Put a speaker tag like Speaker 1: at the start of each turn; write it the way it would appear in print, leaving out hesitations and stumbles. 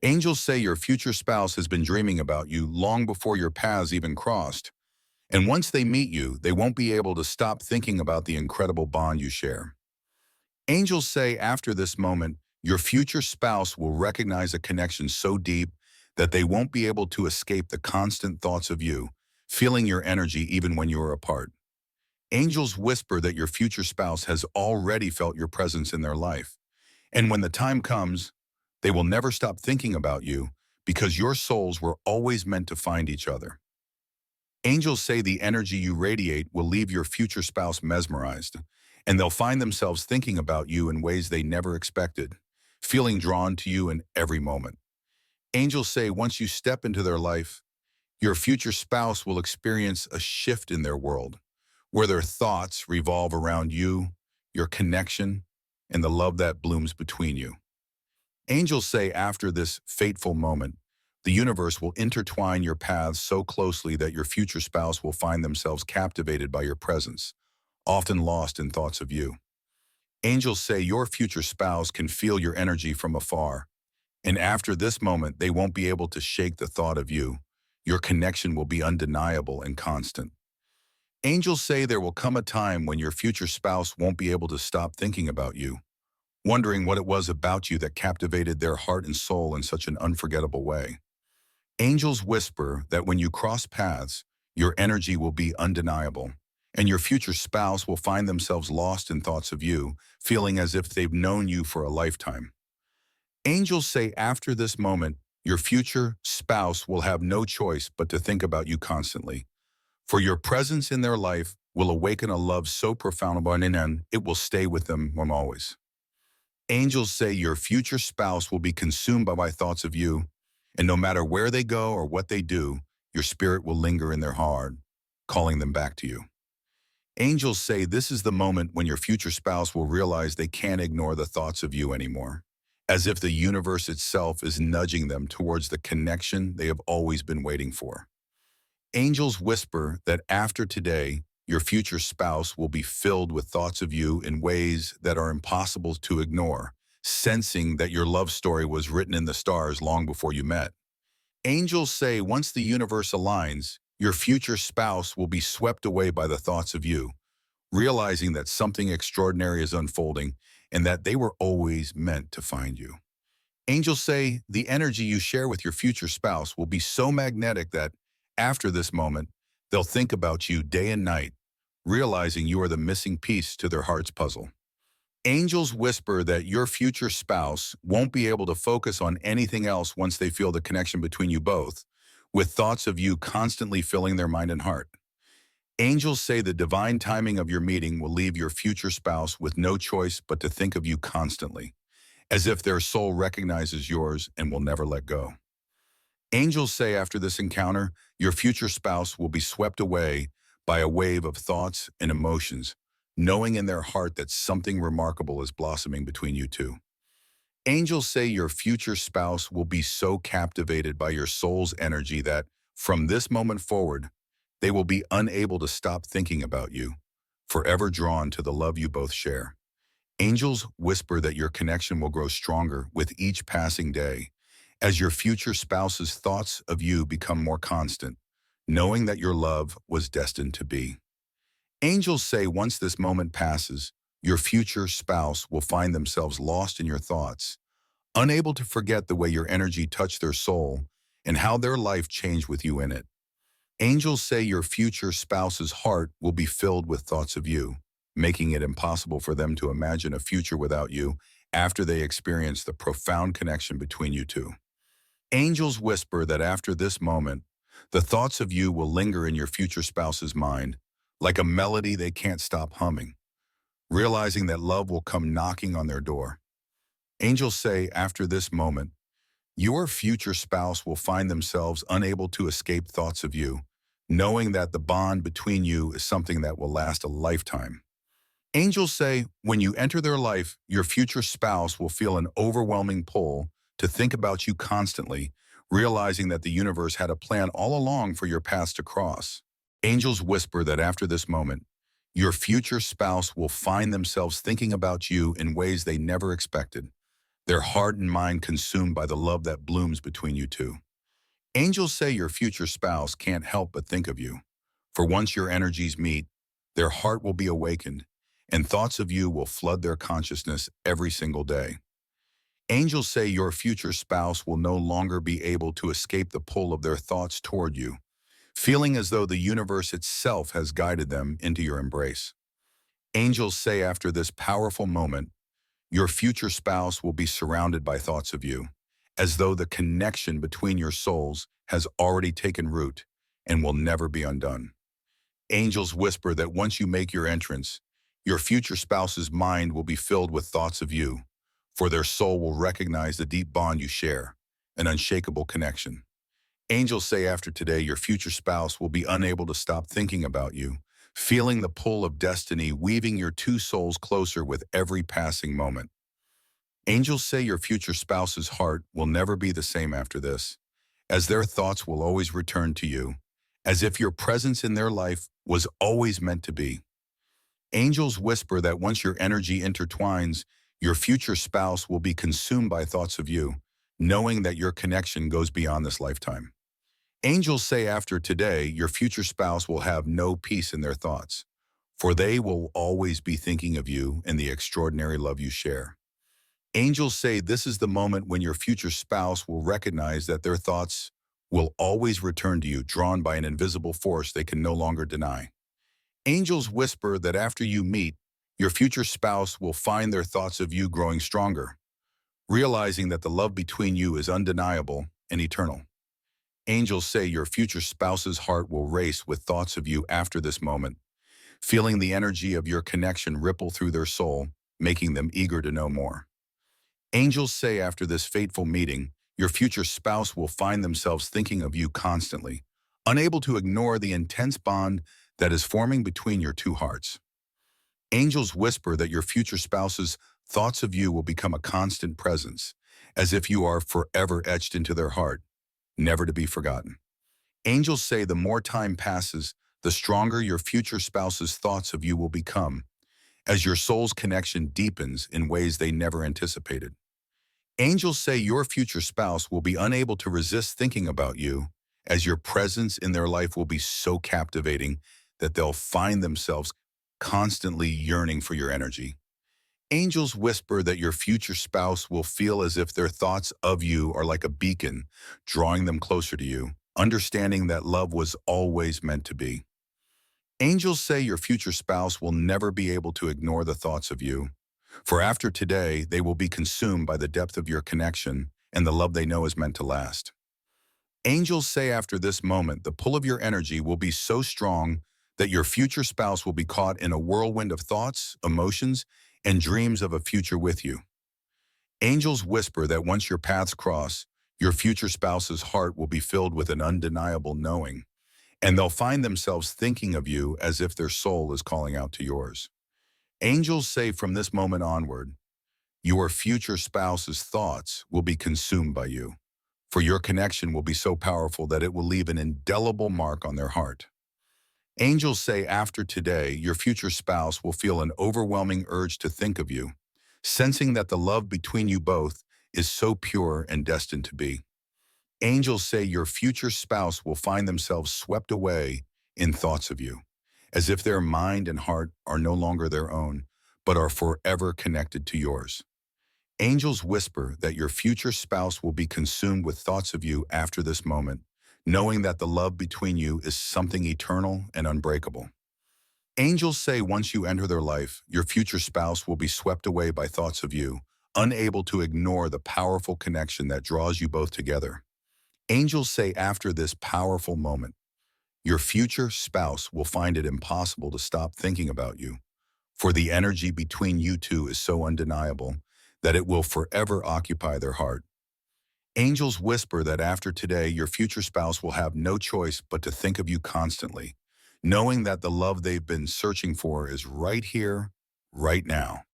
Speaker 1: Angels say your future spouse has been dreaming about you long before your paths even crossed. And once they meet you, they won't be able to stop thinking about the incredible bond you share. Angels say after this moment, your future spouse will recognize a connection so deep that they won't be able to escape the constant thoughts of you, feeling your energy even when you are apart. Angels whisper that your future spouse has already felt your presence in their life. And when the time comes, they will never stop thinking about you because your souls were always meant to find each other. Angels say the energy you radiate will leave your future spouse mesmerized, and they'll find themselves thinking about you in ways they never expected, feeling drawn to you in every moment. Angels say once you step into their life, your future spouse will experience a shift in their world, where their thoughts revolve around you, your connection, and the love that blooms between you. Angels say after this fateful moment, the universe will intertwine your paths so closely that your future spouse will find themselves captivated by your presence, often lost in thoughts of you. Angels say your future spouse can feel your energy from afar, and after this moment, they won't be able to shake the thought of you. Your connection will be undeniable and constant. Angels say there will come a time when your future spouse won't be able to stop thinking about you, wondering what it was about you that captivated their heart and soul in such an unforgettable way. Angels whisper that when you cross paths, your energy will be undeniable, and your future spouse will find themselves lost in thoughts of you, feeling as if they've known you for a lifetime. Angels say after this moment, your future spouse will have no choice but to think about you constantly, for your presence in their life will awaken a love so profound and it will stay with them always. Angels say your future spouse will be consumed by thoughts of you, and no matter where they go or what they do, your spirit will linger in their heart, calling them back to you. Angels say this is the moment when your future spouse will realize they can't ignore the thoughts of you anymore, as if the universe itself is nudging them towards the connection they have always been waiting for. Angels whisper that after today, your future spouse will be filled with thoughts of you in ways that are impossible to ignore, sensing that your love story was written in the stars long before you met. Angels say once the universe aligns, your future spouse will be swept away by the thoughts of you, realizing that something extraordinary is unfolding and that they were always meant to find you. Angels say the energy you share with your future spouse will be so magnetic that after this moment, they'll think about you day and night, realizing you are the missing piece to their heart's puzzle. Angels whisper that your future spouse won't be able to focus on anything else once they feel the connection between you both, with thoughts of you constantly filling their mind and heart. Angels say the divine timing of your meeting will leave your future spouse with no choice but to think of you constantly, as if their soul recognizes yours and will never let go. Angels say after this encounter, your future spouse will be swept away by a wave of thoughts and emotions, knowing in their heart that something remarkable is blossoming between you two. Angels say your future spouse will be so captivated by your soul's energy that, from this moment forward, they will be unable to stop thinking about you, forever drawn to the love you both share. Angels whisper that your connection will grow stronger with each passing day, as your future spouse's thoughts of you become more constant, knowing that your love was destined to be. Angels say once this moment passes, your future spouse will find themselves lost in your thoughts, unable to forget the way your energy touched their soul and how their life changed with you in it. Angels say your future spouse's heart will be filled with thoughts of you, making it impossible for them to imagine a future without you after they experience the profound connection between you two. Angels whisper that after this moment, the thoughts of you will linger in your future spouse's mind, like a melody they can't stop humming, realizing that love will come knocking on their door. Angels say after this moment, your future spouse will find themselves unable to escape thoughts of you, knowing that the bond between you is something that will last a lifetime. Angels say when you enter their life, your future spouse will feel an overwhelming pull to think about you constantly, realizing that the universe had a plan all along for your paths to cross. Angels whisper that after this moment, your future spouse will find themselves thinking about you in ways they never expected. their heart and mind consumed by the love that blooms between you two. Angels say your future spouse can't help but think of you. For once your energies meet, their heart will be awakened, and thoughts of you will flood their consciousness every single day. Angels say your future spouse will no longer be able to escape the pull of their thoughts toward you, feeling as though the universe itself has guided them into your embrace. Angels say after this powerful moment, your future spouse will be surrounded by thoughts of you, as though the connection between your souls has already taken root and will never be undone. Angels whisper that once you make your entrance, your future spouse's mind will be filled with thoughts of you, for their soul will recognize the deep bond you share, an unshakable connection. Angels say after today, your future spouse will be unable to stop thinking about you, feeling the pull of destiny weaving your two souls closer with every passing moment. Angels say your future spouse's heart will never be the same after this, as their thoughts will always return to you, as if your presence in their life was always meant to be. Angels whisper that once your energy intertwines, your future spouse will be consumed by thoughts of you, knowing that your connection goes beyond this lifetime. Angels say after today, your future spouse will have no peace in their thoughts, for they will always be thinking of you and the extraordinary love you share. Angels say this is the moment when your future spouse will recognize that their thoughts will always return to you, drawn by an invisible force they can no longer deny. Angels whisper that after you meet, your future spouse will find their thoughts of you growing stronger, realizing that the love between you is undeniable and eternal. Angels say your future spouse's heart will race with thoughts of you after this moment, feeling the energy of your connection ripple through their soul, making them eager to know more. Angels say after this fateful meeting, your future spouse will find themselves thinking of you constantly, unable to ignore the intense bond that is forming between your two hearts. Angels whisper that your future spouse's thoughts of you will become a constant presence, as if you are forever etched into their heart, never to be forgotten. Angels say the more time passes, the stronger your future spouse's thoughts of you will become, as your soul's connection deepens in ways they never anticipated. Angels say your future spouse will be unable to resist thinking about you, as your presence in their life will be so captivating that they'll find themselves constantly yearning for your energy. Angels whisper that your future spouse will feel as if their thoughts of you are like a beacon, drawing them closer to you, understanding that love was always meant to be. Angels say your future spouse will never be able to ignore the thoughts of you, for after today, they will be consumed by the depth of your connection and the love they know is meant to last. Angels say after this moment, the pull of your energy will be so strong that your future spouse will be caught in a whirlwind of thoughts, emotions, and dreams of a future with you. Angels whisper that once your paths cross, your future spouse's heart will be filled with an undeniable knowing, and they'll find themselves thinking of you as if their soul is calling out to yours. Angels say from this moment onward, your future spouse's thoughts will be consumed by you, for your connection will be so powerful that it will leave an indelible mark on their heart. Angels say after today, your future spouse will feel an overwhelming urge to think of you, sensing that the love between you both is so pure and destined to be. Angels say your future spouse will find themselves swept away in thoughts of you, as if their mind and heart are no longer their own, but are forever connected to yours. Angels whisper that your future spouse will be consumed with thoughts of you after this moment, knowing that the love between you is something eternal and unbreakable. Angels say once you enter their life, your future spouse will be swept away by thoughts of you, unable to ignore the powerful connection that draws you both together. Angels say after this powerful moment, your future spouse will find it impossible to stop thinking about you, for the energy between you two is so undeniable that it will forever occupy their heart. Angels whisper that after today, your future spouse will have no choice but to think of you constantly, knowing that the love they've been searching for is right here, right now.